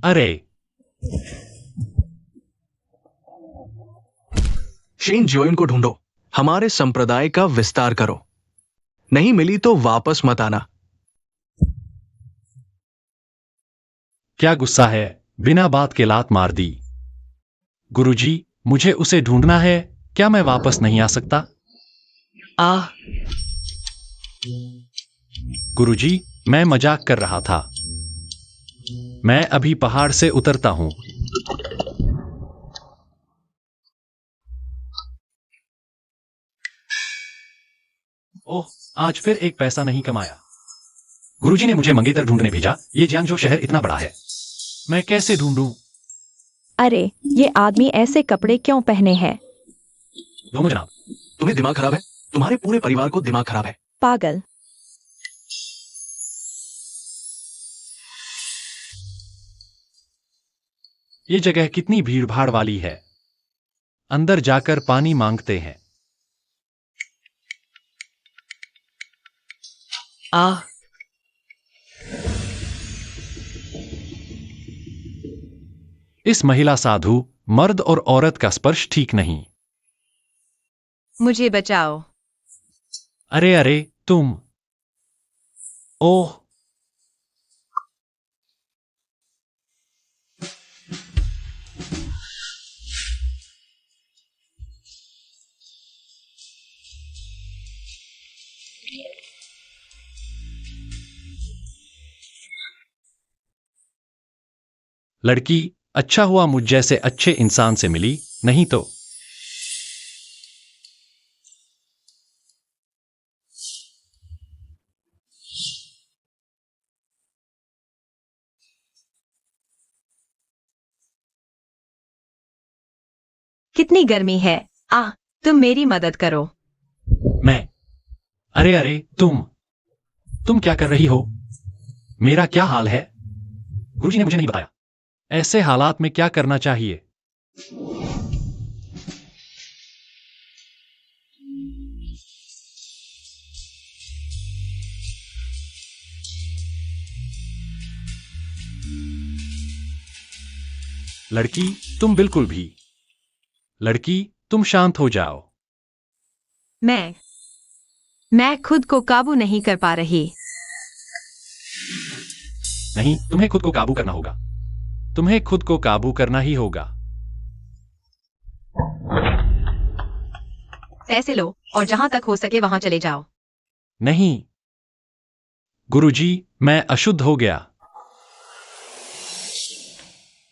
अरे शेन जियोयुन को ढूंढो, हमारे संप्रदाय का विस्तार करो। नहीं मिली तो वापस मत आना। क्या गुस्सा है, बिना बात के लात मार दी। गुरुजी, मुझे उसे ढूंढना है, क्या मैं वापस नहीं आ सकता? गुरुजी, मैं मजाक कर रहा था। मैं अभी पहाड़ से उतरता हूं। ओह, आज फिर एक पैसा नहीं कमाया। गुरुजी ने मुझे मंगेतर ढूंढने भेजा। ये जियांगजो शहर इतना बड़ा है, मैं कैसे ढूंढूं? अरे, ये आदमी ऐसे कपड़े क्यों पहने हैं? दोनों जनाब। तुम्हें दिमाग खराब है? तुम्हारे पूरे परिवार को दिमाग खराब है। पागल। ये जगह कितनी भीड़ भाड़ वाली है। अंदर जाकर पानी मांगते हैं। इस महिला साधु, मर्द और औरत का स्पर्श ठीक नहीं। मुझे बचाओ। अरे अरे, तुम। ओह, लड़की, अच्छा हुआ मुझ जैसे अच्छे इंसान से मिली, नहीं तो। कितनी गर्मी है। तुम मेरी मदद करो। मैं? अरे अरे, तुम क्या कर रही हो? मेरा क्या हाल है? गुरुजी ने मुझे नहीं बताया। ऐसे हालात में क्या करना चाहिए? लड़की, तुम बिल्कुल भी। लड़की, तुम शांत हो जाओ। मैं खुद को काबू नहीं कर पा रही। नहीं, तुम्हें खुद को काबू करना होगा। तुम्हें खुद को काबू करना ही होगा। पैसे लो और जहां तक हो सके वहां चले जाओ। नहीं गुरुजी, मैं अशुद्ध हो गया।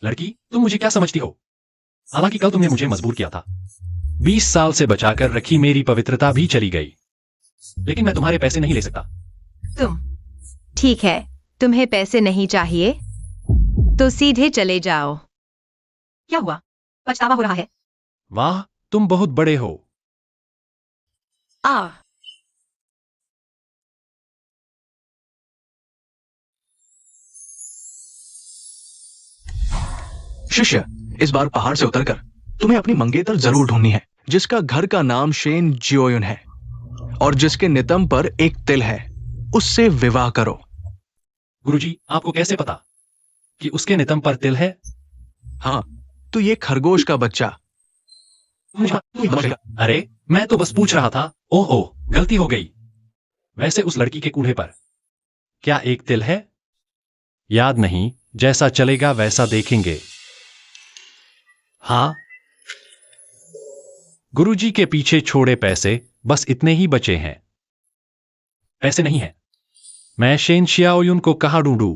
लड़की, तुम मुझे क्या समझती हो? हालांकि कल तुमने मुझे मजबूर किया था। 20 साल से बचाकर रखी मेरी पवित्रता भी चली गई। लेकिन मैं तुम्हारे पैसे नहीं ले सकता। ठीक है, तुम्हें पैसे नहीं चाहिए तो सीधे चले जाओ। क्या हुआ? पछतावा हो रहा है? वाह, तुम बहुत बड़े हो। शिष्य, इस बार पहाड़ से उतरकर तुम्हें अपनी मंगेतर जरूर ढूंढनी है, जिसका घर का नाम शेन जियोयुन है और जिसके नितंब पर एक तिल है। उससे विवाह करो। गुरुजी, आपको कैसे पता कि उसके नितंब पर तिल है? हाँ, तो ये खरगोश का बच्चा। अरे, मैं तो बस पूछ रहा था। ओहो, गलती हो गई। वैसे उस लड़की के कूल्हे पर क्या एक तिल है? याद नहीं, जैसा चलेगा वैसा देखेंगे। हाँ, गुरुजी के पीछे छोड़े पैसे बस इतने ही बचे हैं। पैसे नहीं है। मैं शेन शियाओयुन को कहां ढूंढूं?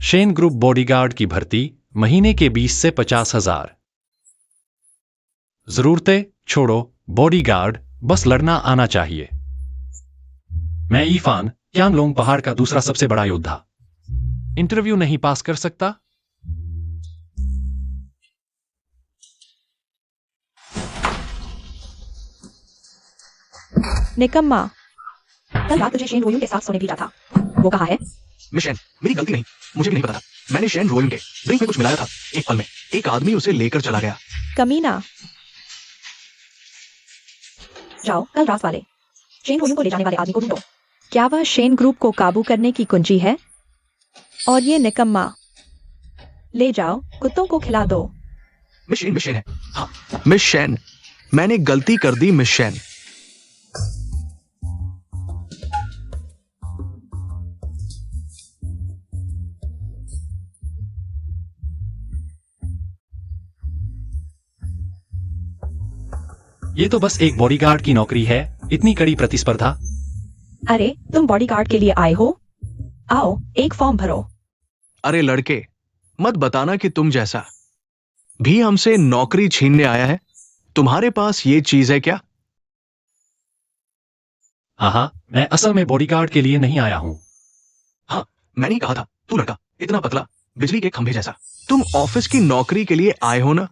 शेन ग्रुप बॉडीगार्ड की भर्ती महीने के 20 से 50,000। जरूरतें छोड़ो, बॉडीगार्ड बस लड़ना आना चाहिए। मैं ईफान क्यांगलोंग पहाड़ का दूसरा सबसे बड़ा योद्धा। इंटरव्यू नहीं पास कर सकता? निकम्मा, कल रात तुझे शेन रोयुन के साथ सोने भेजा था, वो कहाँ है? मिशन, मेरी गलती नहीं, मुझे भी नहीं पता था। मैंने शेन रोयुन के ड्रिंक में कुछ मिलाया था। एक पल में एक आदमी उसे लेकर चला गया। कमीना। जाओ, कल रात वाले शेन रोयुन को ले जाने वाले आदमी को ढूंढो। क्या वह शेन ग्रुप को काबू करने की कुंजी है? और ये निकम्मा, ले जाओ, कुत्तों को खिला दो। मिस शेन है। हाँ, मिस शेन, मैंने गलती कर दी मिस शेन। ये तो बस एक बॉडीगार्ड की नौकरी है, इतनी कड़ी प्रतिस्पर्धा। अरे, तुम बॉडीगार्ड के लिए आए हो? आओ, एक फॉर्म भरो। अरे लड़के, मत बताना कि तुम जैसा भी हमसे नौकरी छीनने आया है। तुम्हारे पास ये चीज है क्या? हाँ, मैं असल में बॉडीगार्ड के लिए नहीं आया हूं। हाँ, मैंने ही कहा था, तू लड़का इतना पतला, बिजली के खंभे जैसा। तुम ऑफिस की नौकरी के लिए आए हो ना?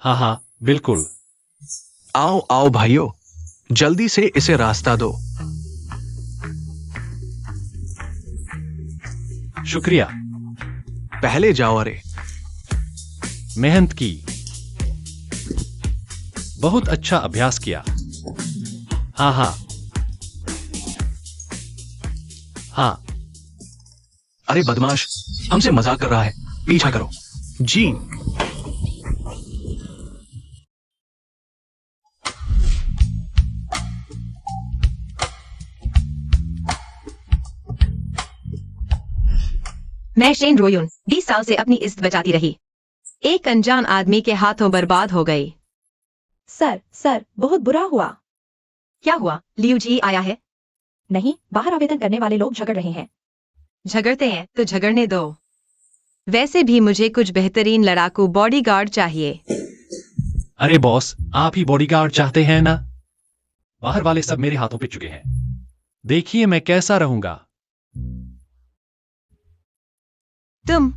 हाँ, बिल्कुल। आओ आओ भाइयों, जल्दी से इसे रास्ता दो। शुक्रिया। पहले जाओ। अरे मेहनत की, बहुत अच्छा अभ्यास किया। हाँ। अरे बदमाश, हमसे मजाक कर रहा है, पीछा करो। जी। मैं शेन रोयुन 20 साल से अपनी इज्जत बचाती रही, एक अनजान आदमी के हाथों बर्बाद हो गई। सर, बहुत बुरा हुआ। क्या हुआ? लियू जी आया है? नहीं, बाहर आवेदन करने वाले लोग झगड़ रहे हैं। झगड़ते हैं तो झगड़ने दो। वैसे भी मुझे कुछ बेहतरीन लड़ाकू बॉडीगार्ड चाहिए। अरे बॉस, आप ही बॉडीगार्ड चाहते हैं ना? बाहर वाले सब मेरे हाथों पिट चुके हैं। देखिए मैं कैसा रहूंगा। तुम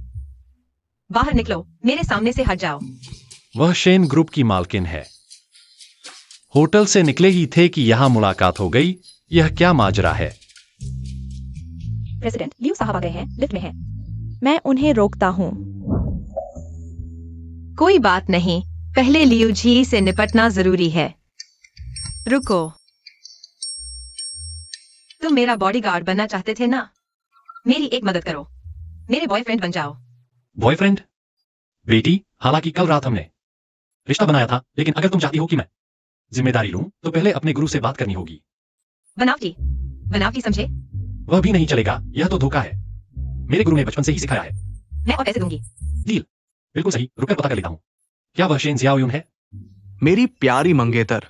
बाहर निकलो, मेरे सामने से हट जाओ। वह शेन ग्रुप की मालकिन है। होटल से निकले ही थे कि यहां मुलाकात हो गई। यह क्या माजरा है? प्रेसिडेंट लियू साहब आ गए हैं, लिफ्ट में हैं। मैं उन्हें रोकता हूँ। कोई बात नहीं, पहले लियू जी से निपटना जरूरी है। रुको, तुम मेरा बॉडीगार्ड बनना चाहते थे ना? मेरी एक मदद करो, मेरे बॉयफ्रेंड बन जाओ। बॉयफ्रेंड? बेटी, हालांकि कल रात हमने रिश्ता बनाया था, लेकिन अगर तुम चाहती हो कि मैं जिम्मेदारी लूं, तो पहले अपने गुरु से बात करनी होगी। बनावटी समझे? वह भी नहीं चलेगा, यह तो धोखा है। मेरे गुरु ने बचपन से ही सिखाया है। मैं और पैसे दूंगी। डील। बिल्कुल सही, रुककर पता कर लेता हूं। क्या वह शेन जियाओयुन है? मेरी प्यारी मंगेतर।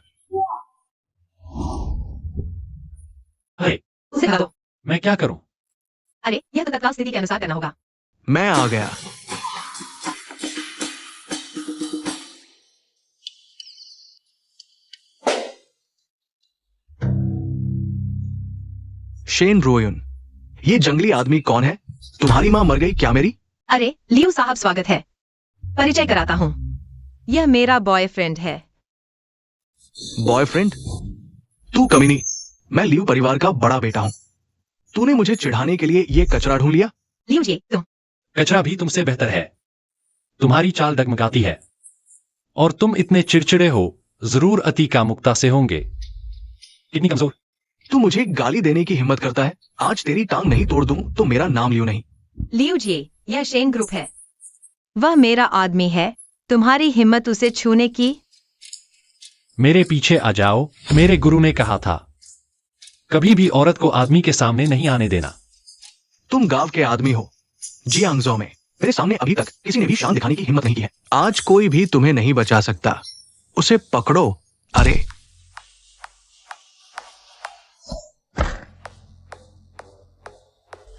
अरे, उसे भगा दो। मैं क्या करूं? अरे, यह तो तत्काल स्थिति के अनुसार करना होगा। मैं आ गया। शेन रोयुन, ये जंगली आदमी कौन है? तुम्हारी मां मर गई क्या मेरी? अरे, लियू साहब स्वागत है। परिचय कराता हूँ, यह मेरा बॉयफ्रेंड है। बॉयफ्रेंड? तू कमीनी, मैं लियू परिवार का बड़ा बेटा हूं। तूने मुझे चिढ़ाने के लिए ये कचरा ढूंढ लिया? लियू जी, तुम कचरा भी तुमसे बेहतर है। तुम्हारी चाल डगमगाती है और तुम इतने चिड़चिड़े हो, जरूर अति कामुकता से होंगे। कितनी कमजोर। तू मुझे गाली देने की हिम्मत करता है? आज तेरी टांग नहीं तोड़ दूं तो मेरा नाम लियो नहीं। लियू जी, यह शेन ग्रुप है, वह मेरा आदमी है। तुम्हारी हिम्मत उसे छूने की? मेरे पीछे आ जाओ, मेरे गुरु ने कहा था, कभी भी औरत को आदमी के सामने नहीं आने देना। तुम गांव के आदमी हो। जियांगजो में मेरे सामने अभी तक किसी ने भी शान दिखाने की हिम्मत नहीं की है। आज कोई भी तुम्हें नहीं बचा सकता। उसे पकड़ो। अरे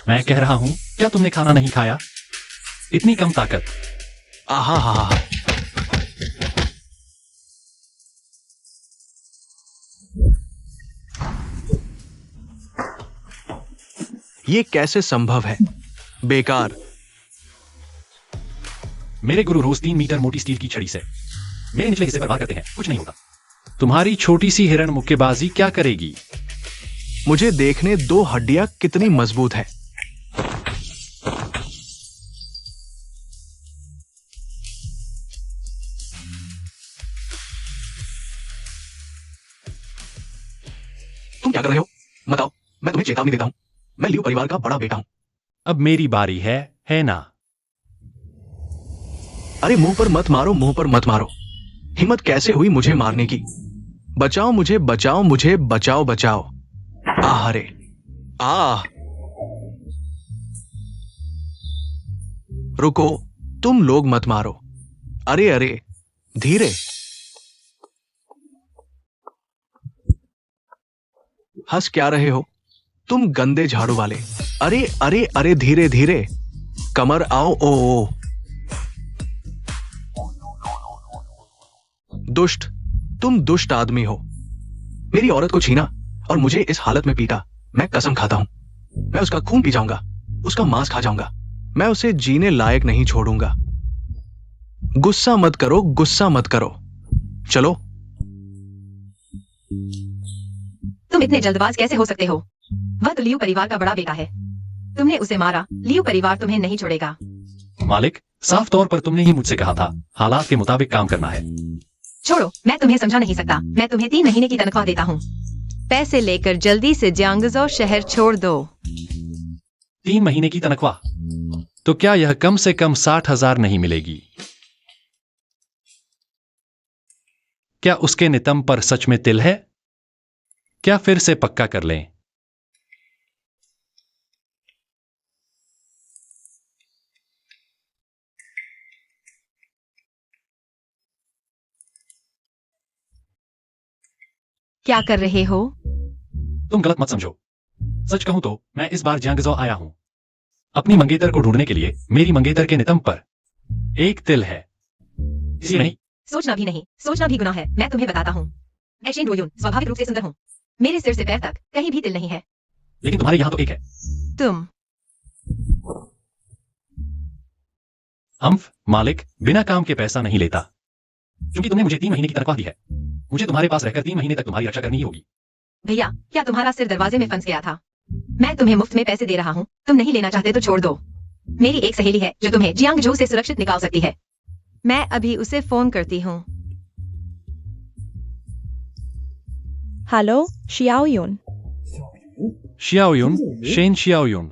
मैं कह रहा हूं, क्या तुमने खाना नहीं खाया? इतनी कम ताकत। आहा हा हा। ये कैसे संभव है? बेकार। मेरे गुरु रोज 3 मीटर मोटी स्टील की छड़ी से मेरे निचले हिस्से पर वार करते हैं, कुछ नहीं होता। तुम्हारी छोटी सी हिरण मुक्केबाजी क्या करेगी? मुझे देखने दो हड्डियां कितनी मजबूत है। तुम क्या कर रहे हो? बताओ, मैं तुम्हें चेतावनी देता हूं, मैं लियू परिवार का बड़ा बेटा हूं। अब मेरी बारी है ना? अरे मुंह पर मत मारो, मुंह पर मत मारो। हिम्मत कैसे हुई मुझे मारने की? बचाओ मुझे, बचाओ मुझे, बचाओ बचाओ। आह अरे आह। रुको, तुम लोग मत मारो। अरे अरे धीरे। हंस क्या रहे हो तुम गंदे झाड़ू वाले? अरे अरे अरे धीरे धीरे। कमर आओ। ओ दुष्ट, तुम दुष्ट आदमी हो। मेरी औरत को छीना और मुझे इस हालत में पीटा। मैं कसम खाता हूं, मैं उसका खून पी जाऊंगा, उसका मांस खा जाऊंगा। मैं उसे जीने लायक नहीं छोड़ूंगा। गुस्सा मत करो, गुस्सा मत करो। चलो। तुम इतने जल्दबाज कैसे हो सकते हो? वह तो लियू परिवार का बड़ा बेटा है। तुमने उसे मारा, लियू परिवार तुम्हें नहीं छोड़ेगा। मालिक, साफ तौर पर तुमने ही मुझसे कहा था हालात के मुताबिक काम करना है। छोड़ो, मैं तुम्हें समझा नहीं सकता। मैं तुम्हें 3 महीने की तनख्वाह देता हूँ। पैसे लेकर जल्दी से जियांगजो शहर छोड़ दो। 3 महीने की तनख्वाह? तो क्या यह कम से कम 60,000 नहीं मिलेगी? क्या उसके नितंब पर सच में तिल है? क्या फिर से पक्का कर लें? क्या कर रहे हो? तुम गलत मत समझो। सच कहूं तो मैं इस बार जियांगजो आया हूं अपनी मंगेतर को ढूंढने के लिए। मेरी मंगेतर के नितंब पर एक तिल है, इसलिए नहीं। सोचना भी नहीं, सोचना भी गुनाह है। मैं तुम्हें बताता हूँ, मैं शेन रोयुन स्वाभाविक रूप से सुंदर हूँ। मेरे सिर से पैर तक कहीं भी तिल नहीं है। लेकिन तुम्हारे यहां तो एक है। तुम हम्फ, मालिक बिना काम के पैसा नहीं लेता। क्योंकि तुमने मुझे 3 महीने की तनख्वाह दी है, मुझे तुम्हारे पास रहकर 3 महीने तक तुम्हारी रक्षा करनी ही होगी। भैया, क्या तुम्हारा सिर दरवाजे में फंस गया था? मैं तुम्हें मुफ्त में पैसे दे रहा हूँ। तुम नहीं लेना चाहते तो छोड़ दो। मेरी एक सहेली है जो तुम्हें जियांगजो से सुरक्षित निकाल सकती है। मैं अभी उसे फोन करती हूँ। हेलो शियाओयुन। शियाओयुन, शेन शियाओयुन।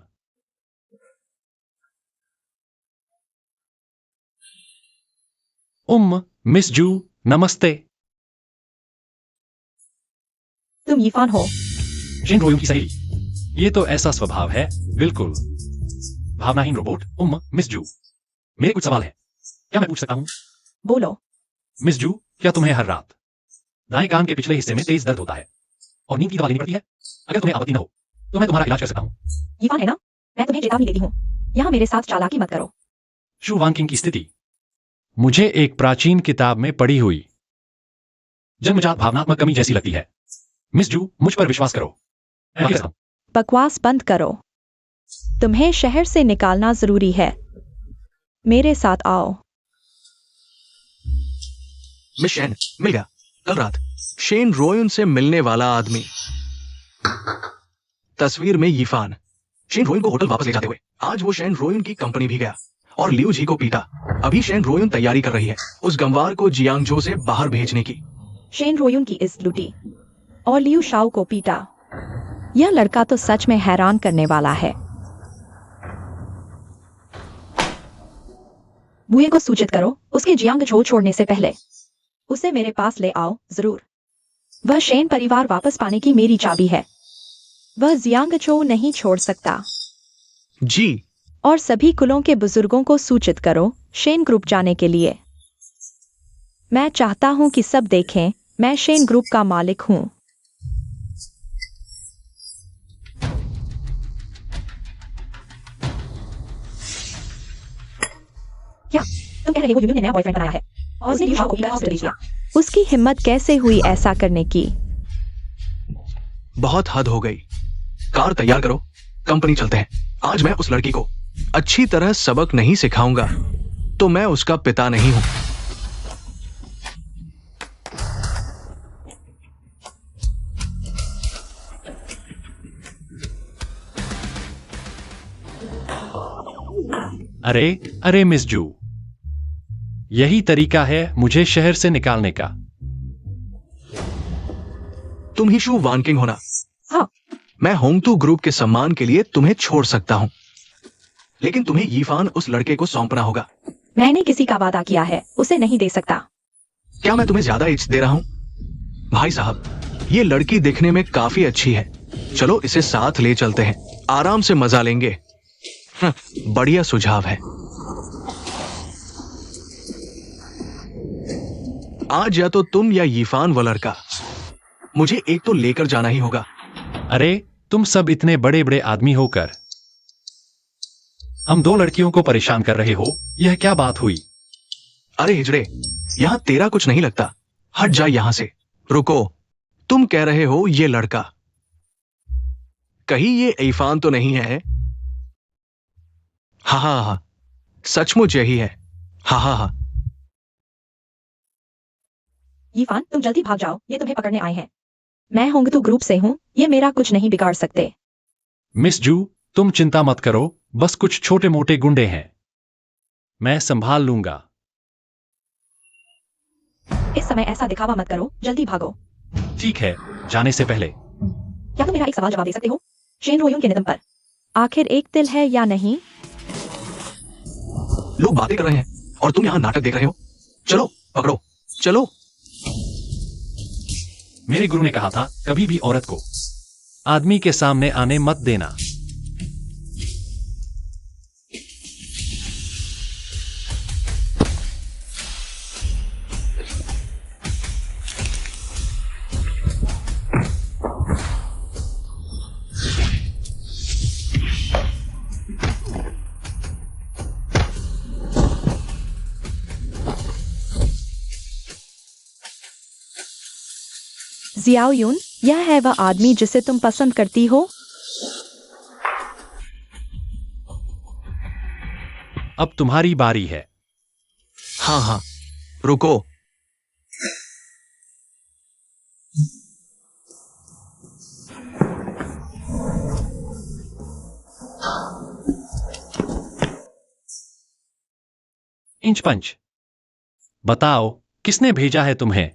मिस जू, नमस्ते। तुम यीफान हो? शेन रोयुन की सहेली। ये तो ऐसा स्वभाव है, बिल्कुल भावनाहीन रोबोट। मिस जू, मेरे कुछ सवाल है, क्या मैं पूछ सकता हूँ? बोलो। मिस जू, क्या तुम्हें हर रात दाएं कान के पिछले हिस्से में तेज दर्द होता है और नींद की दवा लेनी पड़ती है? अगर तुम्हें आपत्ति न हो तो मैं तुम्हारा इलाज कर सकता हूँ। यीफान है ना? मैं तुम्हें चेतावनी देती हूँ, यहाँ मेरे साथ चालाकी मत करो। शू वांकिंग की स्थिति मुझे एक प्राचीन किताब में पढ़ी हुई जन्मजात भावनात्मक कमी जैसी लगती है। मिस जू, मुझ पर विश्वास करो। मैं कैसा हूं? बकवास बंद करो। तुम्हें शहर से निकालना जरूरी है। मेरे साथ आओ। मिस शेन, मिल गया। कल रात शेन रोयुन से मिलने वाला आदमी। तस्वीर में यीफान शेन रोयुन को होटल वापस ले जाते हुए। आज वो शेन रोयुन की कंपनी भी गया और लियू जी को पीटा। अभी शेन रोयुन तैयारी कर रही है उस गंवार को जियांगजो से बाहर भेजने की। शेन रोयुन की इज्जत लूटी और लियू शाओ को पीटा। यह लड़का तो सच में हैरान करने वाला है। बुए को सूचित करो उसके जियांगजो छोड़ने से पहले। उसे मेरे पास ले आओ जरूर। वह शेन परिवार वापस पाने की मेरी चाबी है। वह जियांगजो नहीं छोड़ सकता। जी। और सभी कुलों के बुजुर्गों को सूचित करो शेन ग्रुप जाने के लिए। मैं चाहता हूं कि सब देखें मैं शेन ग्रुप का मालिक हूं। क्या तुम कह रहे हो यूयू ने नया बॉयफ्रेंड बनाया है और उसने लियू शाओ को हॉस्पिटल भेज दिया? उसकी हिम्मत कैसे हुई ऐसा करने की? बहुत हद हो गई। कार तैयार करो, कंपनी चलते हैं। आज मैं उस लड़की को अच्छी तरह सबक नहीं सिखाऊंगा तो मैं उसका पिता नहीं हूं। अरे अरे मिस जू, यही तरीका है मुझे शहर से निकालने का। तुम ही शू वानकिंग होना। हाँ। मैं होंगतू ग्रुप के सम्मान के लिए तुम्हें छोड़ सकता हूं, लेकिन तुम्हें यीफान उस लड़के को सौंपना होगा। मैंने किसी का वादा किया है, उसे नहीं दे सकता। क्या मैं तुम्हें ज्यादा इज्जत दे रहा हूं? भाई साहब, ये लड़की दिखने में काफी अच्छी है, चलो इसे साथ ले चलते हैं, आराम से मजा लेंगे। बढ़िया सुझाव है। आज या तो तुम या यीफान वो लड़का, मुझे एक तो लेकर जाना ही होगा। अरे तुम सब इतने बड़े बड़े आदमी होकर हम दो लड़कियों को परेशान कर रहे हो, यह क्या बात हुई? अरे हिजड़े, यहां तेरा कुछ नहीं लगता, हट जा यहां से। रुको, तुम कह रहे हो ये लड़का, कहीं ये ईफान तो नहीं है? हा हा हा, सचमुच यही है। हा हा हा। यीफान, तुम जल्दी भाग जाओ, ये तुम्हें पकड़ने आए हैं। मैं होंगतू ग्रुप से हूँ, ये मेरा कुछ नहीं बिगाड़ सकते। मिस जू, तुम चिंता मत करो, बस कुछ छोटे मोटे गुंडे हैं, मैं संभाल लूंगा। इस समय ऐसा दिखावा मत करो, जल्दी भागो। ठीक है, जाने से पहले क्या तुम मेरा एक सवाल जवाब दे सकते हो? शेन रोयुन के निधन पर आखिर एक दिल है या नहीं? लोग बातें कर रहे हैं और तुम यहां नाटक देख रहे हो। चलो पकड़ो, चलो। मेरे गुरु ने कहा था कभी भी औरत को आदमी के सामने आने मत देना। जियाओ यून, यह है वह आदमी जिसे तुम पसंद करती हो? अब तुम्हारी बारी है। हाँ हाँ, रुको। इंच पंच, बताओ किसने भेजा है तुम्हें?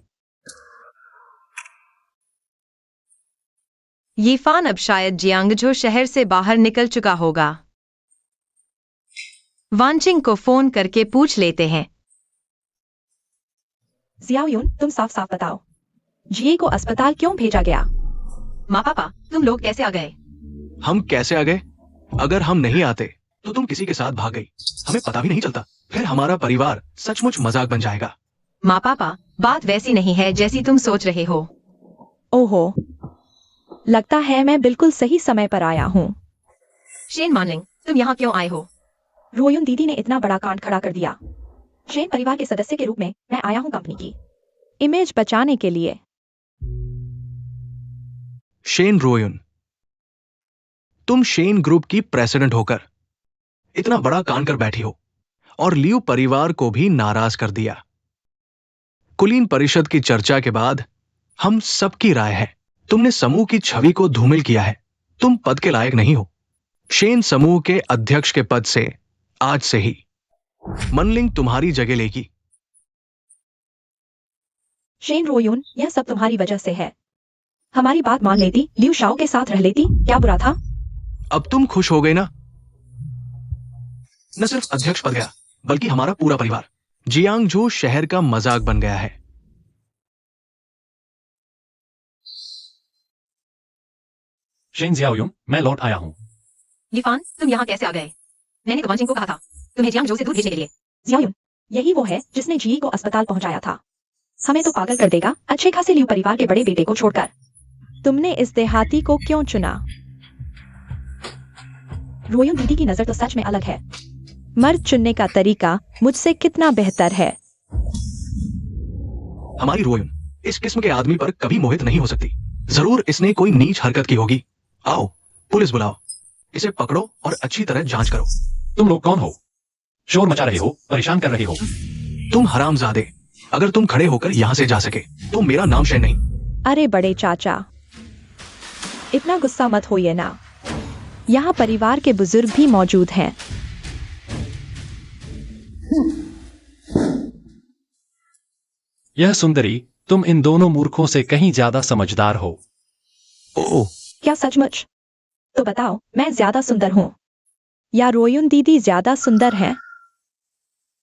यीफान अब शायद जियांगझो शहर से बाहर निकल चुका होगा। वांचिंग को फोन करके पूछ लेते हैं। जियाओ यून, तुम साफ साफ बताओ, जिये को अस्पताल क्यों भेजा गया? माँ पापा, तुम लोग कैसे आ गए? हम कैसे आ गए? अगर हम नहीं आते तो तुम किसी के साथ भाग गई, हमें पता भी नहीं चलता, फिर हमारा परिवार सचमुच मजाक बन जाएगा। माँ पापा, बात वैसी नहीं है जैसी तुम सोच रहे हो। ओहो, लगता है मैं बिल्कुल सही समय पर आया हूँ। शेन मानलिंग, तुम यहाँ क्यों आए हो? रोयुन दीदी ने इतना बड़ा कांड खड़ा कर दिया। शेन परिवार के सदस्य के रूप में मैं आया हूँ कंपनी की इमेज बचाने के लिए। शेन रोयुन, तुम शेन ग्रुप की प्रेसिडेंट होकर इतना बड़ा कांड कर बैठी हो और लियू परिवार को भी नाराज कर दिया। कुलीन परिषद की चर्चा के बाद हम सबकी राय है, तुमने समूह की छवि को धूमिल किया है। तुम पद के लायक नहीं हो। शेन समूह के अध्यक्ष के पद से आज से ही मनलिंग तुम्हारी जगह लेगी। शेन रोयुन, यह सब तुम्हारी वजह से है। हमारी बात मान लेती, लियू शाओ के साथ रह लेती, क्या बुरा था? अब तुम खुश हो गई ना? न सिर्फ अध्यक्ष पद गया, बल्कि हमारा पूरा परिवार जियांगझो शहर का मजाक बन गया है। शेन जियाओयुन, मैं लौट आया हूँ। यीफान, तुम यहाँ कैसे आ गए? मैंने तो वांचिंग को कहा था तुम्हें जियांगझो से दूर भेजने के लिए। जियाओ यून, यही वो है जिसने जी को अस्पताल पहुंचाया था। हमें तो पागल कर देगा, अच्छे खासे लियू परिवार के बड़े बेटे को छोड़कर। तुमने इस देहाती को क्यों चुना? रोयुन दीदी की नजर तो सच में अलग है। मर्द चुनने का तरीका मुझसे कितना बेहतर है। हमारी रोयुन इस किस्म के आदमी पर कभी मोहित नहीं हो सकती। जरूर इसने कोई नीच हरकत की होगी। आओ, पुलिस बुलाओ, इसे पकड़ो और अच्छी तरह जांच करो। तुम लोग कौन हो? शोर मचा रहे हो, परेशान कर रहे हो। तुम हरामजादे, अगर तुम खड़े होकर यहां से जा सके तो मेरा नाम शेन नहीं। अरे बड़े चाचा, इतना गुस्सा मत होइए ना, यहाँ परिवार के बुजुर्ग भी मौजूद हैं। यह सुंदरी, तुम इन दोनों मूर्खों से कहीं ज्यादा समझदार हो। ओह, क्या सचमुच? तो बताओ, मैं ज्यादा सुंदर हूँ या रोयुन दीदी ज्यादा सुंदर है?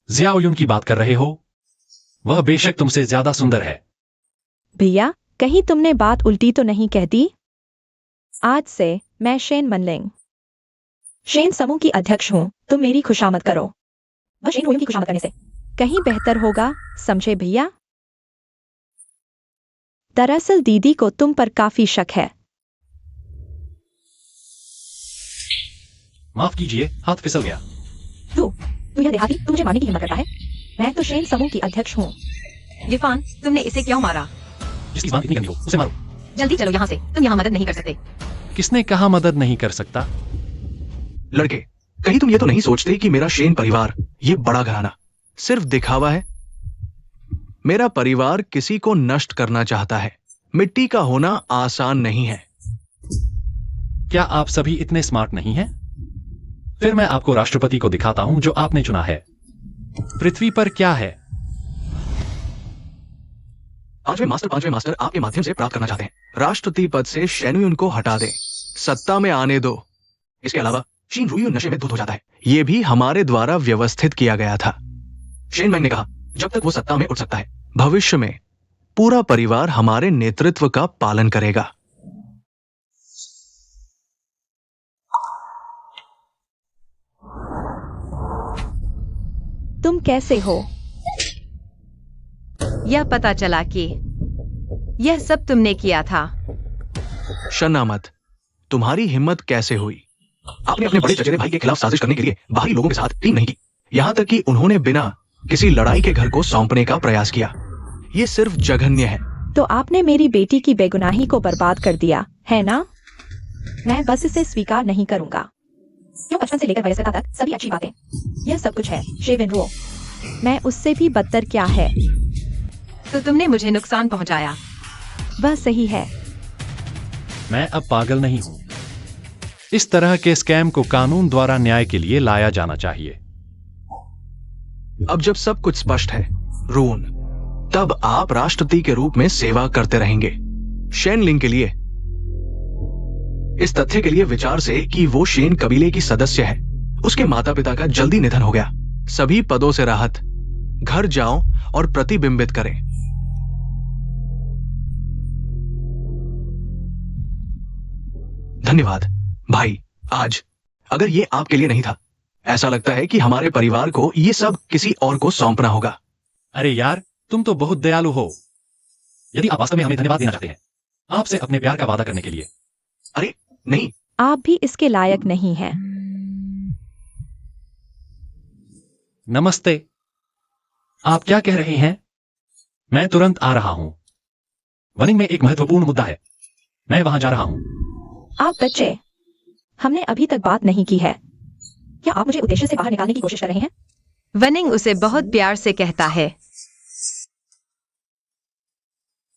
जियाओयुन की बात कर रहे हो? वह बेशक तुमसे ज्यादा सुंदर है। भैया, कहीं तुमने बात उल्टी तो नहीं कह दी? आज से मैं शेन मनलिंग, शेन समूह की अध्यक्ष हूँ। तुम मेरी खुशामद करो। वह शेन रोयुन की खुशामद करने से कहीं बेहतर होगा, समझे भैया? दरअसल दीदी को तुम पर काफी शक है। माफ कीजिए, हाथ फिसल गया। तू यह देहाती, तू मुझे मारने की हिम्मत करता है? मैं तो शेन समूह की अध्यक्ष हूँ। गिफान, तुमने इसे क्यों मारा? जिसकी जुबान इतनी गंदी हो, उसे मारो। जल्दी चलो यहाँ से, तुम यहाँ मदद नहीं कर सकते। किसने कहा मदद नहीं कर सकता? लड़के, कहीं तुम ये तो नहीं सोचते कि मेरा शेन परिवार, ये बड़ा घराना सिर्फ दिखावा है? मेरा परिवार किसी को नष्ट करना चाहता है। मिट्टी का होना आसान नहीं है। क्या आप सभी इतने स्मार्ट नहीं हैं? फिर मैं आपको राष्ट्रपति को दिखाता हूं जो आपने चुना है। पृथ्वी पर क्या है? पांचवें मास्टर आपके माध्यम से प्राप्त करना चाहते हैं। राष्ट्रपति पद से शेनुयुन को हटा दे, सत्ता में आने दो। इसके अलावा शीन रुयुन नशे में धुत हो जाता है। यह भी हमारे द्वारा व्यवस्थित किया गया था। शेन मैंग ने कहा, जब तक वो सत्ता में उठ सकता है, भविष्य में पूरा परिवार हमारे नेतृत्व का पालन करेगा। तुम कैसे हो? यह पता चला कि यह सब तुमने किया था। शनामत, तुम्हारी हिम्मत कैसे हुई? आपने अपने बड़े चचेरे भाई के खिलाफ साजिश करने के लिए बाहरी लोगों के साथ टीम नहीं की। यहां तक कि उन्होंने बिना किसी लड़ाई के घर को सौंपने का प्रयास किया। यह सिर्फ जघन्य है। तो आपने मेरी बेटी की बेगुनाही को बर्बाद कर दिया है ना? मैं बस इसे स्वीकार नहीं करूंगा। क्यों बचपन से लेकर वयस्कता तक सभी अच्छी बातें, यह सब कुछ है शेविन रो। मैं उससे भी बदतर क्या है? तो तुमने मुझे नुकसान पहुंचाया। वह सही है। मैं अब पागल नहीं हूं। इस तरह के स्कैम को कानून द्वारा न्याय के लिए लाया जाना चाहिए। अब जब सब कुछ स्पष्ट है रून, तब आप राष्ट्रपति के रूप में सेवा करते रहेंगे। शेनलिंग के लिए, इस तथ्य के लिए विचार से कि वो शेन कबीले की सदस्य है, उसके माता पिता का जल्दी निधन हो गया। सभी पदों से राहत, घर जाओ और प्रतिबिंबित करें। धन्यवाद भाई। आज अगर ये आपके लिए नहीं था, ऐसा लगता है कि हमारे परिवार को ये सब किसी और को सौंपना होगा। अरे यार, तुम तो बहुत दयालु हो। यदि आप वास्तव में हमें धन्यवाद देना चाहते हैं आपसे अपने प्यार का वादा करने के लिए। अरे नहीं, आप भी इसके लायक नहीं हैं। नमस्ते। आप क्या कह रहे हैं? मैं तुरंत आ रहा हूं। वनिंग में एक महत्वपूर्ण मुद्दा है, मैं वहां जा रहा हूं। आप बच्चे, हमने अभी तक बात नहीं की है। क्या आप मुझे उद्देश्य से बाहर निकालने की कोशिश कर रहे हैं? वनिंग उसे बहुत प्यार से कहता है।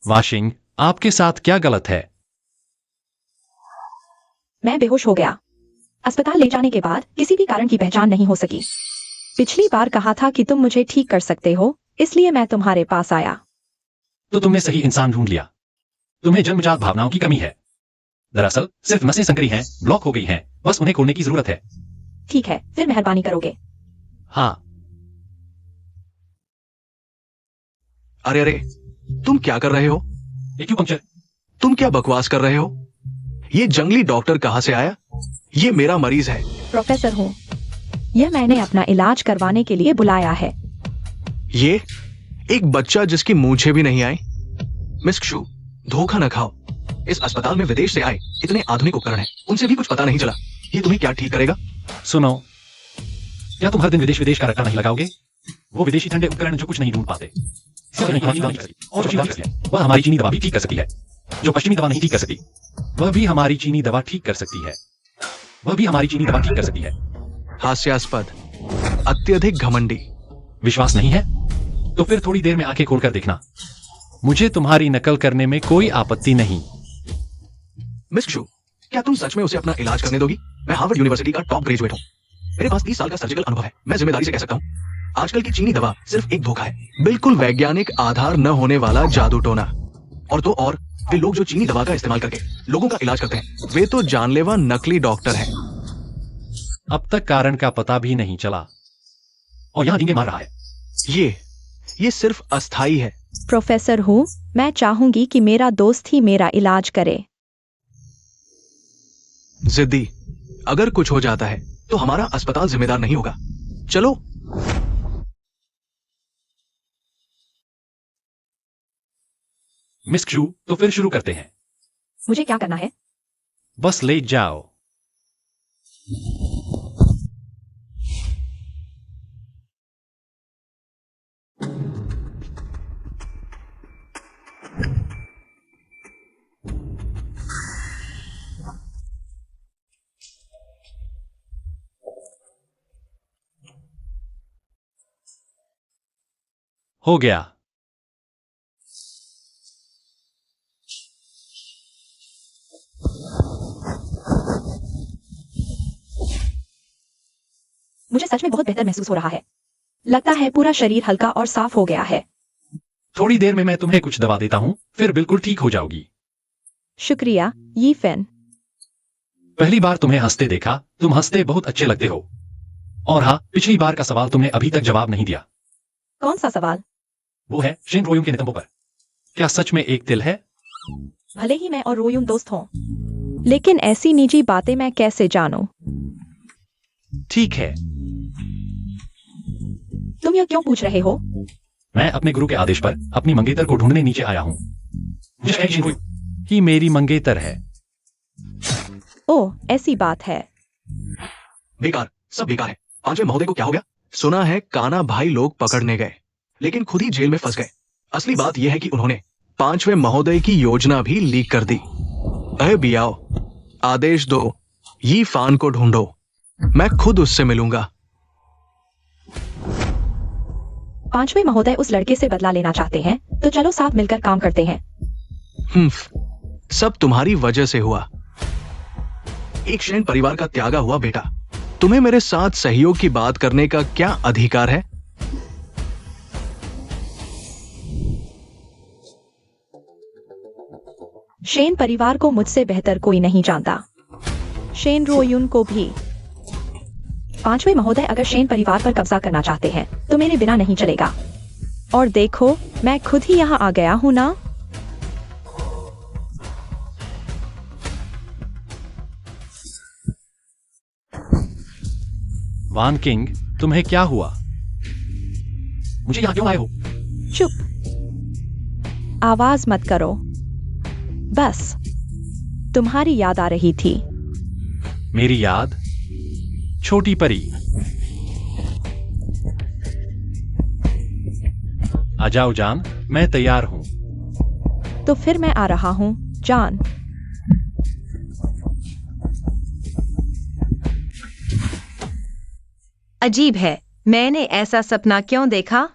वाशिंग, आपके साथ क्या गलत है? मैं बेहोश हो गया। अस्पताल ले जाने के बाद किसी भी कारण की पहचान नहीं हो सकी। पिछली बार कहा था कि तुम मुझे ठीक कर सकते हो, इसलिए मैं तुम्हारे पास आया। तो तुमने सही इंसान ढूंढ लिया। तुम्हें जन्मजात भावनाओं की कमी है। दरअसल सिर्फ नसें संकरी हैं, ब्लॉक हो गई हैं, बस उन्हें खोलने की जरूरत है। ठीक है, फिर मेहरबानी करोगे? हाँ। अरे अरे, तुम क्या कर रहे हो? एक्यूपंक्चर। तुम क्या बकवास कर रहे हो? ये जंगली डॉक्टर कहां से आया? ये मेरा मरीज है। प्रोफेसर हूँ। यह मैंने अपना इलाज करवाने के लिए बुलाया है। ये एक बच्चा जिसकी मूंछें भी नहीं आई। मिस क्षु, धोखा न खाओ। इस अस्पताल में विदेश से आए इतने आधुनिक उपकरण हैं, उनसे भी कुछ पता नहीं चला। ये तुम्हें क्या ठीक करेगा? सुनो, क्या तुम हर दिन विदेश का रट्टा नहीं लगाओगे? वो विदेशी ठंडे उपकरण जो कुछ नहीं ढूंढ पाते। और वह हमारी चीनी दवा भी ठीक कर सकती है, जो पश्चिमी दवा नहीं ठीक कर सकती। वह भी हमारी चीनी दवा ठीक कर सकती है। वह भी हमारी चीनी दवा ठीक कर सकती है। हास्यास्पद, अत्यधिक घमंडी। विश्वास नहीं है तो फिर थोड़ी देर में आंखें खोलकर देखना। मुझे तुम्हारी नकल करने में कोई आपत्ति नहीं। मिस क्षु, क्या तुम सच में उसे अपना इलाज करने दोगी? मैं हार्वर्ड यूनिवर्सिटी का टॉप ग्रेजुएट हूँ। मेरे पास 30 साल का सर्जिकल अनुभव है। मैं जिम्मेदारी से कह सकता हूँ, आजकल की चीनी दवा सिर्फ एक धोखा है, बिल्कुल वैज्ञानिक आधार न होने वाला जादू टोना। और तो और वे लोग जो चीनी दवा का इस्तेमाल करके लोगों का इलाज करते हैं, वे तो जानलेवा नकली डॉक्टर हैं। अब तक कारण का पता भी नहीं चला और यहां डींगे मार रहा है। ये सिर्फ अस्थाई है। प्रोफेसर हूँ, मैं चाहूंगी कि मेरा दोस्त ही मेरा इलाज करे। जिद्दी, अगर कुछ हो जाता है तो हमारा अस्पताल जिम्मेदार नहीं होगा। चलो। मिस क्रू, तो फिर शुरू करते हैं। मुझे क्या करना है? बस ले जाओ। हो गया। मुझे सच में बहुत बेहतर महसूस हो रहा है। लगता है पूरा शरीर हल्का और साफ हो गया है। थोड़ी देर में मैं तुम्हें कुछ दवा देता हूं, फिर बिल्कुल ठीक हो जाओगी। शुक्रिया, यी फेन। पहली बार तुम्हें हंसते देखा, तुम हंसते बहुत अच्छे लगते हो। और हाँ, पिछली बार का सवाल तुमने अभी तक जवाब नहीं दिया। कौन सा सवाल? वो है शेन रोयुम के नितंबों पर क्या सच में एक दिल है? भले ही मैं और रोयुम दोस्त हों, लेकिन ऐसी निजी बातें मैं कैसे जानूं? ठीक है, तुम यह क्यों पूछ रहे हो? मैं अपने गुरु के आदेश पर अपनी मंगेतर को ढूंढने नीचे आया हूँ। मुझे शेन रोयुम ही मेरी मंगेतर है। ओह, ऐसी बात है। बेकार, सब बेकार है। पांचवें महोदय को क्या हो गया? सुना है काना भाई लोग पकड़ने गए, लेकिन खुद ही जेल में फंस गए। असली बात यह है कि उन्होंने पांचवें महोदय की योजना भी लीक कर दी। अरे बियाओ, आदेश दो, यी फान को ढूंढो, मैं खुद उससे मिलूंगा। पांचवें महोदय उस लड़के से बदला लेना चाहते हैं, तो चलो साथ मिलकर काम करते हैं। सब तुम्हारी वजह से हुआ। एक शेन परिवार का त्यागा हुआ बेटा, तुम्हें मेरे साथ सहयोग की बात करने का क्या अधिकार है? शेन परिवार को मुझसे बेहतर कोई नहीं जानता। शेन रोयुन को भी। पांचवें महोदय अगर शेन परिवार पर कब्जा करना चाहते हैं, तो मेरे बिना नहीं चलेगा। और देखो, मैं खुद ही यहाँ आ गया हूँ ना। वान किंग, तुम्हें क्या हुआ? मुझे यहाँ क्यों आए हो? चुप, आवाज मत करो। बस तुम्हारी याद आ रही थी। मेरी याद? छोटी परी, आ जाओ जान, मैं तैयार हूं। तो फिर मैं आ रहा हूँ, जान। अजीब है, मैंने ऐसा सपना क्यों देखा?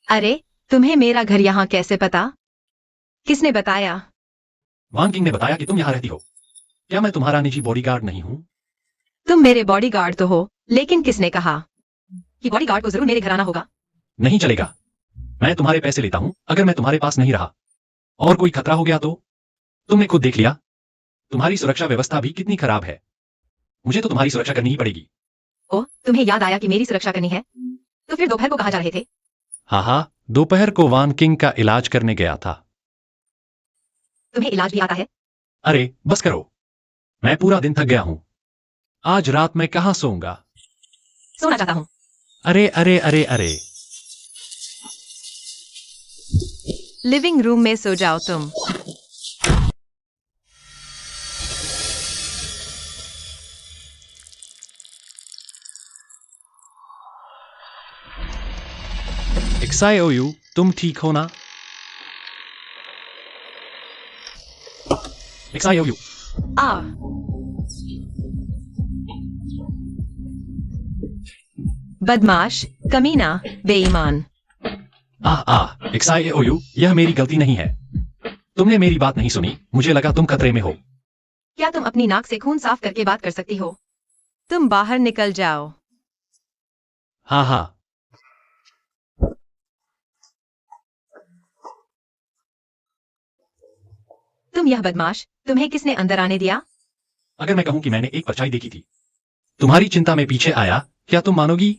अरे, तुम्हें मेरा घर यहाँ कैसे पता? किसने बताया? वान किंग ने बताया कि तुम यहाँ रहती हो। क्या मैं तुम्हारा निजी बॉडीगार्ड नहीं हूँ? तुम मेरे बॉडीगार्ड तो हो, लेकिन किसने कहा कि बॉडीगार्ड को जरूर मेरे घर आना होगा? नहीं चलेगा। मैं तुम्हारे पैसे लेता हूँ। अगर मैं तुम्हारे पास नहीं रहा और कोई खतरा हो गया तो? तुमने खुद देख लिया, तुम्हारी सुरक्षा व्यवस्था भी कितनी खराब है। मुझे तो तुम्हारी सुरक्षा करनी ही पड़ेगी। ओह, तुम्हें याद आया कि मेरी सुरक्षा करनी है? तो फिर दोपहर को कहाँ जा रहे थे? हाँ, दोपहर को वान किंग का इलाज करने गया था। तुम्हें इलाज भी आता है? अरे बस करो, मैं पूरा दिन थक गया हूँ। आज रात मैं कहाँ सोऊंगा? सोना चाहता हूँ। अरे अरे अरे अरे, लिविंग रूम में सो जाओ तुम। XIOU, तुम ठीक हो ना? XIOU, आ बदमाश, कमीना, बेईमान। XIOU, यह मेरी गलती नहीं है। तुमने मेरी बात नहीं सुनी, मुझे लगा तुम खतरे में हो। क्या तुम अपनी नाक से खून साफ करके बात कर सकती हो? तुम बाहर निकल जाओ। हाँ हाँ, तुम यह बदमाश, तुम्हें किसने अंदर आने दिया? अगर मैं कहूं कि मैंने एक परछाई देखी थी, तुम्हारी चिंता में पीछे आया, क्या तुम मानोगी?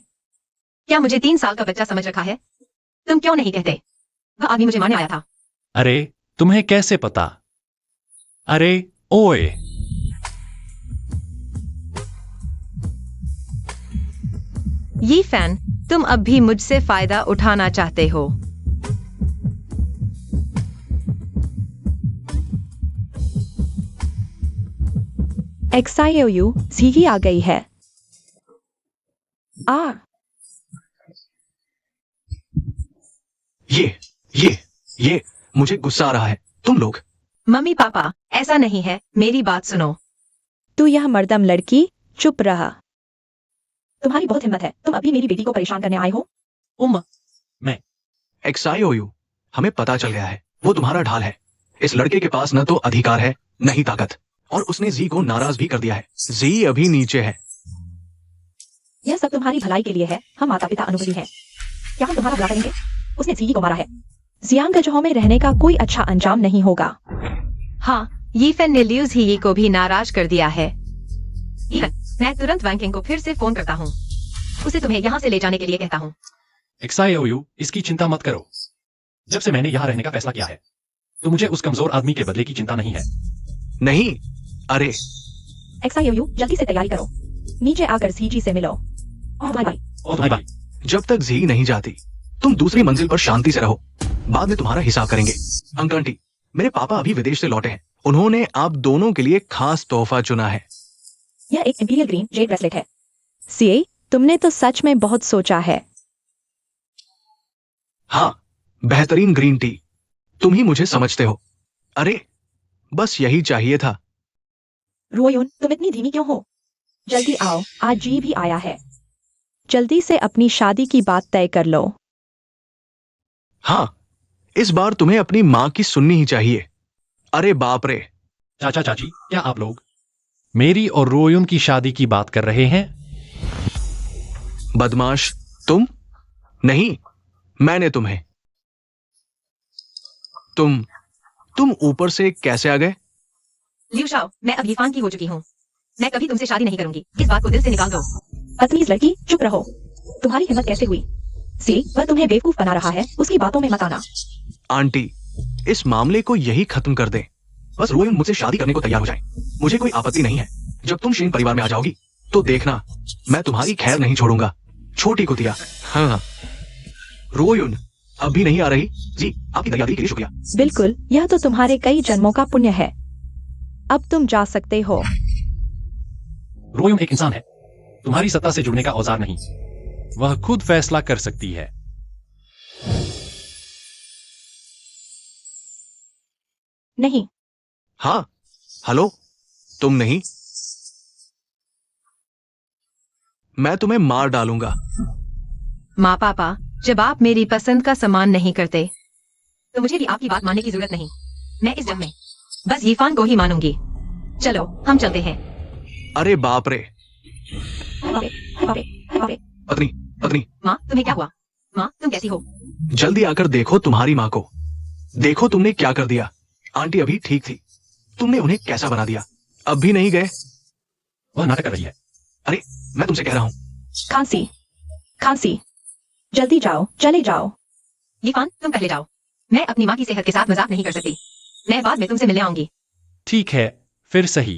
क्या मुझे 3 साल का बच्चा समझ रखा है? तुम क्यों नहीं कहते? वह आदमी मुझे मारने आया था। अरे, तुम्हें कैसे पता? अरे, ओए, ये फैन, तुम अब भी मुझसे फायदा उठाना चाहते हो? XIOU, सीगी आ गई है। आ ये मुझे गुस्सा आ रहा है। तुम लोग मम्मी पापा, ऐसा नहीं है, मेरी बात सुनो। तू यह मर्दम लड़की, चुप रहा। तुम्हारी बहुत हिम्मत है, तुम अभी मेरी बेटी को परेशान करने आए हो? उम्मा, XIOU, हमें पता चल गया है वो तुम्हारा ढाल है। इस लड़के के पास न तो अधिकार है न ही ताकत, और उसने जी को नाराज भी कर दिया है। जी अभी नीचे है। यह सब तुम्हारी भलाई के लिए है। हम माता पिता अनुभवी हैं। क्या हम तुम्हारा बुरा करेंगे? उसने सीगी को मारा है। जियांगजो में रहने का कोई अच्छा अंजाम नहीं होगा। हाँ, ये फैन ने ल्यूज ही को भी नाराज कर दिया है। मैं तुरंत बैंकिंग को फिर से फोन करता हूँ। उसे तुम्हें यहाँ से ले जाने के लिए कहता हूँ। XIOU, इसकी चिंता मत करो। जब से मैंने यहाँ रहने का फैसला किया है, तो मुझे उस कमजोर आदमी के बदले की चिंता नहीं है। नहीं, अरे XIOU, जल्दी से तैयारी करो। नीचे आकर सीजी से मिलो। और बाय बाय। और भाई भाई, जब तक जी नहीं जाती तुम दूसरी मंजिल पर शांति से रहो। बाद में तुम्हारा हिसाब करेंगे। अंकल आंटी, मेरे पापा अभी विदेश से लौटे हैं। उन्होंने आप दोनों के लिए खास तोहफा चुना है। यह एक इंपीरियल ग्रीन जेड ब्रेसलेट है। सीए, तुमने तो सच में बहुत सोचा है। हाँ, बेहतरीन ग्रीन टी। तुम ही मुझे समझते हो। अरे बस यही चाहिए था। रोयुन, तुम इतनी धीमी क्यों हो? जल्दी आओ, आज जी भी आया है। जल्दी से अपनी शादी की बात तय कर लो। हाँ, इस बार तुम्हें अपनी माँ की सुननी ही चाहिए। अरे बाप रे, चाचा चाची, क्या आप लोग मेरी और रोयुन की शादी की बात कर रहे हैं? बदमाश, तुम? नहीं, मैंने तुम्हें। तुम ऊपर से कैसे आ गए? लिu शाओ, मैं अब यीफान की हो चुकी हूँ। मैं कभी तुमसे शादी नहीं करूंगी। इस बात को दिल से निकाल दो। बदतमीज लड़की, चुप रहो। तुम्हारी हिम्मत कैसे हुई? सी, वह तुम्हें बेवकूफ बना रहा है, उसकी बातों में मत आना। आंटी, इस मामले को यही खत्म कर दे। बस रोयन मुझसे शादी करने को तैयार हो जाए। मुझे कोई आपत्ति नहीं है। जब तुम शेन परिवार में आ जाओगी तो देखना, मैं तुम्हारी खैर नहीं छोड़ूंगा। छोटी कुतिया। हाँ, रोयन अब भी नहीं आ रही? जी, आपकी तैयारी के लिए शुक्रिया। बिल्कुल, यह तो तुम्हारे कई जन्मों का पुण्य है। अब तुम जा सकते हो। रोयुन एक इंसान है, तुम्हारी सत्ता से जुड़ने का औजार नहीं। वह खुद फैसला कर सकती है। नहीं। हाँ, हेलो, तुम नहीं? मैं तुम्हें मार डालूंगा। माँ पापा, जब आप मेरी पसंद का सम्मान नहीं करते तो मुझे भी आपकी बात मानने की जरूरत नहीं। मैं इस जन्म में बस यीफान को ही मानूंगी। चलो, हम चलते हैं। अरे बाप रे। पापे, पापे, पापे। पत्नी, माँ, तुम्हें क्या हुआ? माँ, तुम कैसी हो? जल्दी आकर देखो तुम्हारी माँ को। देखो तुमने क्या कर दिया। आंटी अभी ठीक थी, तुमने उन्हें कैसा बना दिया। अब भी नहीं गए? वह नाटक कर रही है। अरे मैं तुमसे कह रहा हूँ। खांसी, खांसी। जल्दी जाओ, चले जाओ। यीफान, तुम पहले जाओ। मैं अपनी माँ की सेहत के साथ मजाक नहीं कर सकती। मैं बाद में तुमसे मिलने आऊंगी। ठीक है, फिर सही।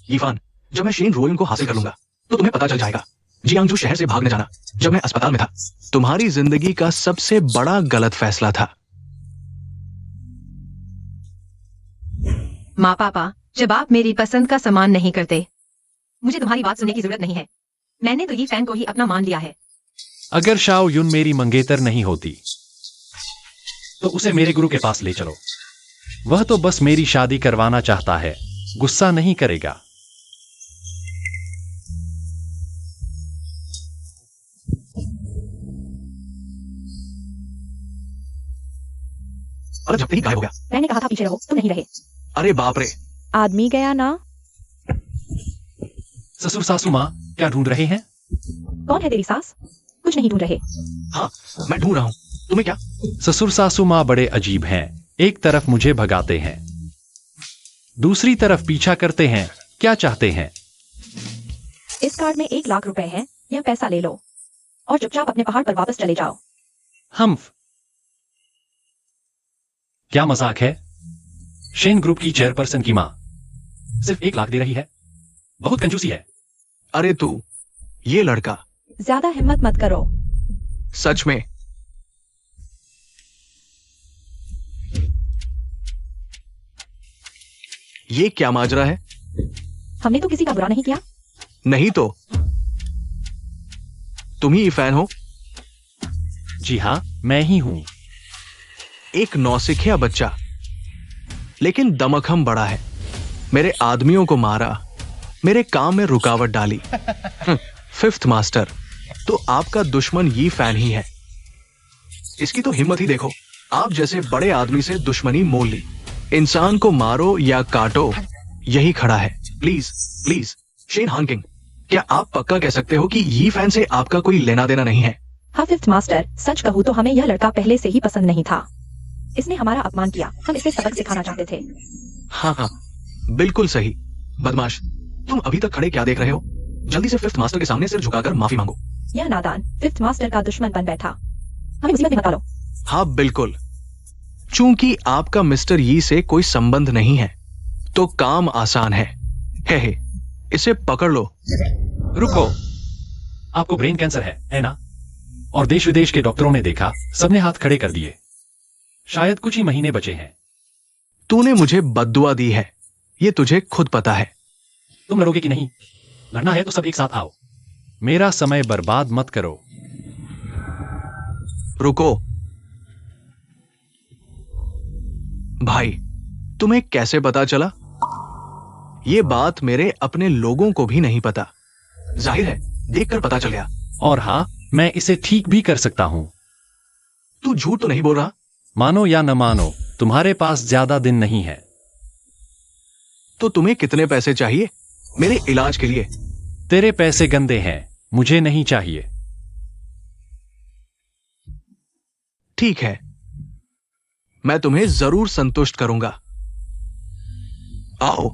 यीफान, जब मैं शेन रोयन को हासिल कर लूंगा तो तुम्हें पता चल जाएगा जियांगजू शहर से भागने जाना जब मैं अस्पताल में था तुम्हारी जिंदगी का सबसे बड़ा गलत फैसला था। माँ पापा, जब आप मेरी पसंद का सामान नहीं करते, मुझे तुम्हारी बात सुनने की जरूरत नहीं है। मैंने तो ये फैन को ही अपना मान लिया है। अगर शाओ युन मेरी मंगेतर नहीं होती तो उसे मेरे गुरु के पास ले चलो। वह तो बस मेरी शादी करवाना चाहता है, गुस्सा नहीं करेगा। और जब ही गायब हो गया। मैंने कहा था पीछे रहो, तुम नहीं रहे। अरे बाप रे। आदमी गया ना। ससुर सासू माँ क्या ढूंढ रहे हैं? कौन है तेरी सास? कुछ नहीं ढूंढ रहे। हाँ, मैं ढूंढ रहा हूँ। तुम्हें क्या? ससुर सासू माँ बड़े अजीब हैं। एक तरफ मुझे भगाते हैं, दूसरी तरफ पीछा करते हैं। क्या चाहते हैं? इस कार्ड में 1 लाख रुपए है, यह पैसा ले लो और चुपचाप अपने पहाड़ पर वापस चले जाओ। हम्फ, क्या मजाक है? शेन ग्रुप की चेयरपर्सन की माँ सिर्फ 1 लाख दे रही है, बहुत कंजूसी है। अरे तू, ये लड़का। ज्यादा हिम्मत मत करो। सच में। ये क्या माजरा है? हमने तो किसी का बुरा नहीं किया। नहीं तो तुम ही फैन हो। जी हाँ, मैं ही हूं। एक नौसिखिया बच्चा, लेकिन दमखम बड़ा है। मेरे आदमियों को मारा, मेरे काम में रुकावट डाली। 5th मास्टर, तो आपका दुश्मन ये फैन ही है। इसकी तो हिम्मत ही देखो, आप जैसे बड़े आदमी से दुश्मनी मोल ली। इंसान को मारो या काटो, यही खड़ा है। प्लीज प्लीज शेन हांकिंग, क्या आप पक्का कह सकते हो कि ये फैन से आपका कोई लेना देना नहीं है? हाँ 5th मास्टर, सच कहूँ तो हमें यह लड़का पहले से ही पसंद नहीं था। इसने हमारा अपमान किया, हम इसे सबक सिखाना चाहते थे। हाँ हाँ, बिल्कुल सही। बदमाश, तुम अभी तक खड़े क्या देख रहे हो? जल्दी से 5th मास्टर के सामने सिर झुकाकर माफी मांगो। यह नादान 5th मास्टर का दुश्मन बन बैठा, हमें मुसीबत में मत डालो। हाँ बिल्कुल, चूंकि आपका मिस्टर यी से कोई संबंध नहीं है तो काम आसान है। हे, इसे पकड़ लो। रुको, आपको ब्रेन कैंसर है ना? और देश विदेश के डॉक्टरों ने देखा, सबने हाथ खड़े कर दिए। शायद कुछ ही महीने बचे हैं। तूने मुझे बद्दुआ दी है, ये तुझे खुद पता है। तुम लड़ोगे कि नहीं? लड़ना है तो सब एक साथ आओ। मेरा समय बर्बाद मत करो। रुको भाई, तुम्हें कैसे पता चला? ये बात मेरे अपने लोगों को भी नहीं पता। जाहिर है देखकर पता चल गया। और हाँ, मैं इसे ठीक भी कर सकता हूं। तू झूठ तो नहीं बोल रहा? मानो या न मानो, तुम्हारे पास ज्यादा दिन नहीं है। तो तुम्हें कितने पैसे चाहिए मेरे इलाज के लिए? तेरे पैसे गंदे हैं, मुझे नहीं चाहिए। ठीक है, मैं तुम्हें जरूर संतुष्ट करूंगा। आओ,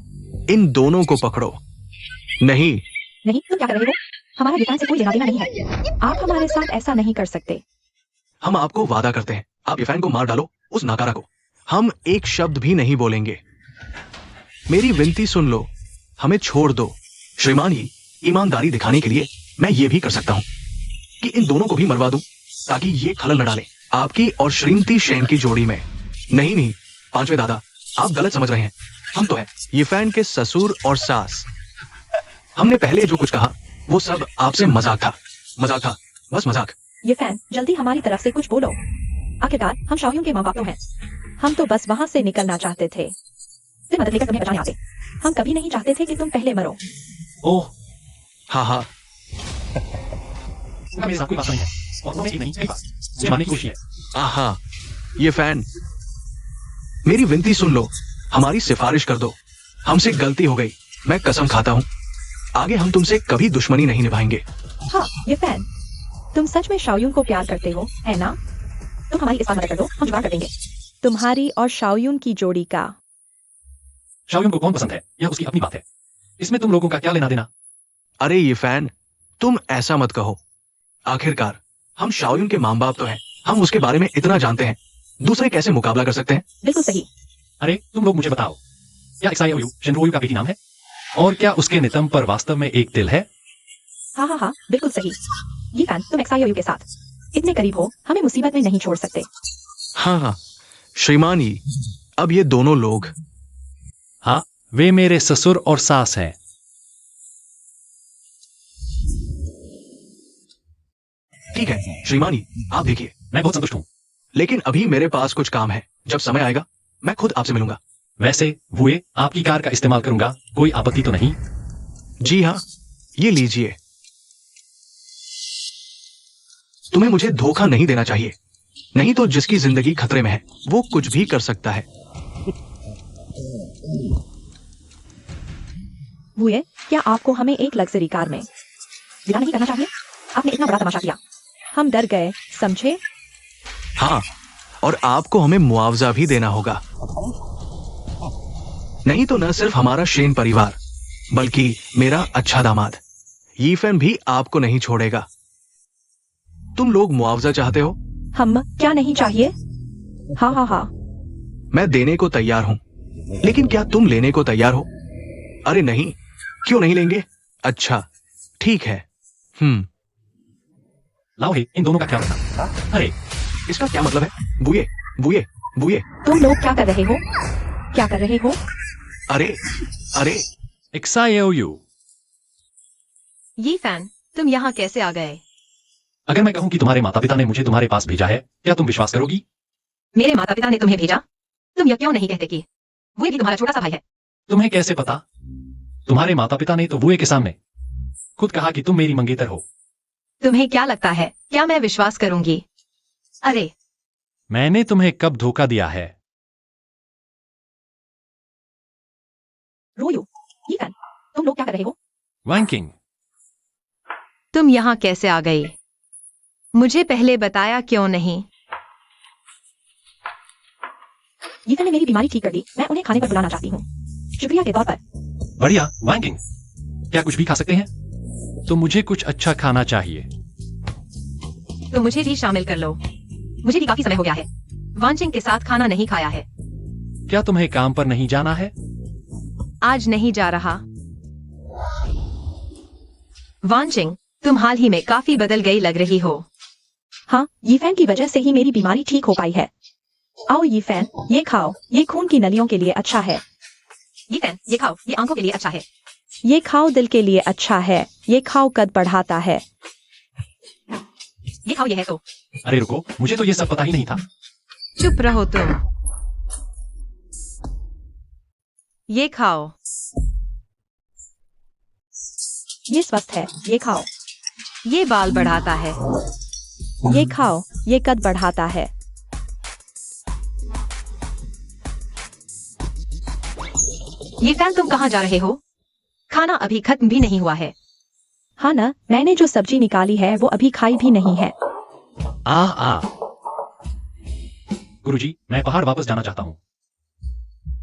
इन दोनों को पकड़ो। नहीं नहीं, तुम क्या कर रहे हो? हमारा ये फैन से कोई लेना देना नहीं है। आप हमारे साथ ऐसा नहीं कर सकते। हम आपको वादा करते हैं, आप ये फैन को मार डालो, उस नाकारा को। हम एक शब्द भी नहीं बोलेंगे। मेरी विनती सुन लो, हमें छोड़ दो। श्रीमान ही, ईमानदारी दिखाने के लिए मैं ये भी कर सकता हूं कि इन दोनों को भी मरवा दूं, ताकि ये खलल न डालें आपकी और श्रीमती शेन की जोड़ी में। नहीं नहीं, 5वें दादा, आप गलत समझ रहे हैं। हम तो है ये फैन के ससुर और सास। हमने पहले जो कुछ कहा वो सब आपसे मजाक था। मजाक था, बस मजाक। ये फैन, जल्दी हमारी तरफ से कुछ बोलो। आखिरकार हम शाओयुन के माँ बाप तो हैं। हम तो बस वहां से निकलना चाहते थे, फिर मदद लेकर तुम्हें बचाने आते। हम कभी नहीं चाहते थे कि तुम पहले मरो। ओह, हाँ हाँ, मेरे साथ कोई बात नहीं है, और तुम्हें एक नहीं कई बात मुझे मानने की कोशिश है। आहा, ये फैन, मेरी विनती सुन लो, हमारी सिफारिश कर दो। हमसे गलती हो गई, मैं कसम खाता हूँ आगे हम तुमसे कभी दुश्मनी नहीं निभाएंगे। हाँ, ये फैन, तुम सच में शाओयुन को प्यार करते हो, है ना? तुम हमारी इस बात मदद कर दो, हम जुगाड़ कर देंगे तुम्हारी और शाओयुन की जोड़ी का। शाओयुन को कौन पसंद है, यह उसकी अपनी बात है। इसमें तुम लोगों का क्या लेना देना? अरे ये फैन, तुम ऐसा मत कहो। आखिरकार हम शाओयुन के माँ बाप तो हैं, हम उसके बारे में इतना जानते हैं, दूसरे कैसे मुकाबला कर सकते हैं? बिल्कुल सही। अरे तुम लोग मुझे बताओ, क्या एक्साइओयू शेनरोयू का बेटी नाम है? और क्या उसके नितंब पर वास्तव में एक तिल है? हाँ हाँ हाँ, बिल्कुल सही। ये फैन, तुम XIOU के साथ इतने करीब हो, हमें मुसीबत में नहीं छोड़ सकते। हाँ हाँ श्रीमान यी, अब ये दोनों लोग। हाँ, वे मेरे ससुर और सास हैं। ठीक है श्रीमान यी, आप देखिए। मैं बहुत संतुष्ट हूँ। लेकिन अभी मेरे पास कुछ काम है, जब समय आएगा मैं खुद आपसे मिलूंगा। वैसे वुए, आपकी कार का इस्तेमाल करूंगा, कोई आपत्ति तो नहीं? जी हाँ, ये लीजिए। तुम्हें मुझे धोखा नहीं देना चाहिए, नहीं तो जिसकी जिंदगी खतरे में है वो कुछ भी कर सकता है। वुए, क्या आपको हमें एक लग्जरी कार में विदा नहीं करना चाहिए? आपने इतना बड़ा तमाशा किया, हम डर गए, समझे? हाँ, और आपको हमें मुआवजा भी देना होगा। नहीं तो न सिर्फ हमारा शेन परिवार, बल्कि मेरा अच्छा दामाद यीफेन भी आपको नहीं छोड़ेगा। तुम लोग मुआवजा चाहते हो? हम क्या नहीं चाहिए? हाँ हाँ हाँ। मैं देने को तैयार हूं, लेकिन क्या तुम लेने को तैयार हो? अरे नहीं, क्यों नहीं लेंगे? अच्छा, ठीक है। लाओ हे, इन दोनों का ख्याल रखना। अरे, इसका क्या मतलब है? बुए, बुए, बुए। तुम लोग क्या कर रहे हो? क्या कर रहे हो? अरे, अरे, XIOU। ये फैन, तुम यहाँ कैसे आ गए? अगर मैं कहूं कि तुम्हारे माता पिता ने मुझे तुम्हारे पास भेजा है, क्या तुम विश्वास करोगी? मेरे माता पिता ने तुम्हें भेजा? तुम यह क्यों नहीं कहते कि वो भी तुम्हारा छोटा सा भाई है? तुम्हें कैसे पता? तुम्हारे माता पिता ने तो वुए के सामने खुद कहा कि तुम मेरी मंगेतर हो। तुम्हें क्या लगता है, क्या मैं विश्वास करूंगी? अरे, मैंने तुम्हें कब धोखा दिया है? रोयू, ये फैन, तुम लोग क्या कर रहे हो? वैंकिंग। तुम यहाँ कैसे आ गई? मुझे पहले बताया क्यों नहीं? ये फैन ने मेरी बीमारी ठीक कर दी, मैं उन्हें खाने पर बुलाना चाहती हूँ, शुक्रिया के तौर पर। बढ़िया, वैंकिंग। क्या कुछ भी खा सकते हैं? तो मुझे कुछ अच्छा खाना चाहिए। तो मुझे भी शामिल कर लो, मुझे भी काफी समय हो गया है वांचिंग के साथ खाना नहीं खाया है। क्या तुम्हें काम पर नहीं जाना है? आज नहीं जा रहा। वांचिंग, तुम हाल ही में काफी बदल गई लग रही हो। हाँ, ये फैन की वजह से ही मेरी बीमारी ठीक हो पाई है। आओ ये फैन, ये खाओ, ये खून की नलियों के लिए अच्छा है। ये फैन, ये खाओ, ये आंखों के लिए अच्छा है। ये खाओ, दिल के लिए अच्छा है। ये खाओ, कद बढ़ाता है। ये खाओ, ये है तो। अरे रुको, मुझे तो ये सब पता ही नहीं था। चुप रहो तुम। ये खाओ। ये स्वस्थ है, ये खाओ। ये बाल बढ़ाता है। ये खाओ, ये कद बढ़ाता है। ये फैन, तुम कहाँ जा रहे हो? खाना अभी खत्म भी नहीं हुआ है। हाँ ना, मैंने जो सब्जी निकाली है वो अभी खाई भी नहीं है। गुरुजी, मैं पहाड़ वापस जाना चाहता हूँ।